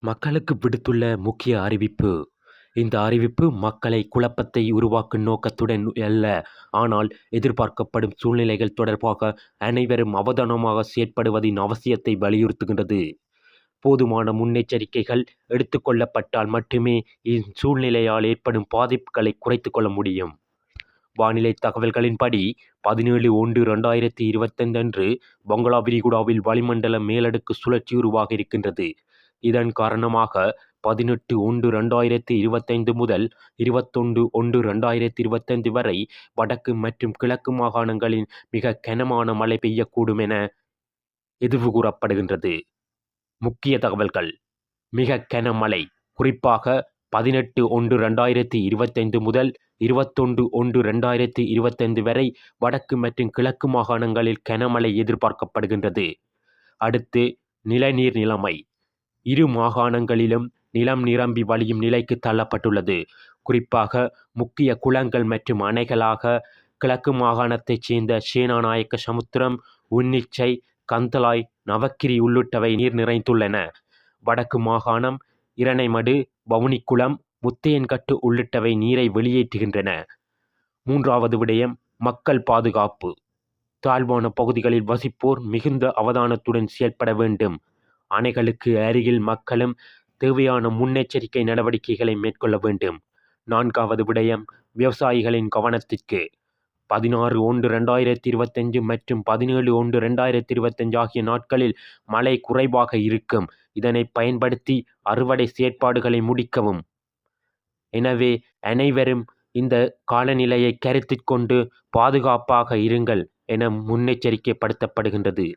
மக்களுக்கு விடுத்துள்ள முக்கிய அறிவிப்பு. இந்த அறிவிப்பு மக்களை குழப்பத்தை உருவாக்கும் நோக்கத்துடன் அல்ல, ஆனால் எதிர்பார்க்கப்படும் சூழ்நிலைகள் தொடர்பாக அனைவரும் அவதானமாக செயற்படுவதின் அவசியத்தை வலியுறுத்துகின்றது. போதுமான முன்னெச்சரிக்கைகள் எடுத்துக்கொள்ளப்பட்டால் மட்டுமே இச்சூழ்நிலையால் ஏற்படும் பாதிப்புகளை குறைத்துக் கொள்ள முடியும். வானிலை தகவல்களின்படி 17/1/2025 அன்று வங்காள விரிகுடாவில் வளிமண்டல மேலடுக்கு சுழற்சி உருவாக இருக்கின்றது. இதன் காரணமாக 18/1/2025 முதல் 21/1/2025 வரை வடக்கு மற்றும் கிழக்கு மாகாணங்களில் மிக கனமான மழை பெய்யக்கூடும் என எதிர்வு கூறப்படுகின்றது. முக்கிய தகவல்கள்: மிக கனமழை, குறிப்பாக 18/1/2025 முதல் 21/1/2025 வரை வடக்கு மற்றும் கிழக்கு மாகாணங்களில் கனமழை எதிர்பார்க்கப்படுகின்றது. அடுத்து நிலநீர் நிலைமை. இரு மாகாணங்களிலும் நிலம் நிரம்பி வழியும் நிலைக்கு தள்ளப்பட்டுள்ளது. குறிப்பாக முக்கிய குளங்கள் மற்றும் அணைகளாக கிழக்கு மாகாணத்தைச் சேர்ந்த சேனாநாயக்க சமுத்திரம், உன்னிச்சை, கந்தளாய், நவக்கிரி உள்ளிட்டவை நீர் நிறைந்துள்ளன. வடக்கு மாகாணம் இரணைமடு, வவுனிக்குளம், முத்தையன்கட்டு உள்ளிட்டவை நீரை வெளியேற்றுகின்றன. மூன்றாவது விடயம் மக்கள் பாதுகாப்பு. தாழ்வான பகுதிகளில் வசிப்போர் மிகுந்த அவதானத்துடன் செயல்பட வேண்டும். அணைகளுக்கு அருகில் மக்களும் தேவையான முன்னெச்சரிக்கை நடவடிக்கைகளை மேற்கொள்ள வேண்டும். நான்காவது விடயம் விவசாயிகளின் கவனத்திற்கு. 16/1/2025 மற்றும் 17/1/2025 ஆகிய நாட்களில் மழை குறைவாக இருக்கும். இதனை பயன்படுத்தி அறுவடை செயற்பாடுகளை முடிக்கவும். எனவே அனைவரும் இந்த காலநிலையை கருத்தில் கொண்டு பாதுகாப்பாக இருங்கள் என முன்னெச்சரிக்கைப்படுத்தப்படுகின்றது.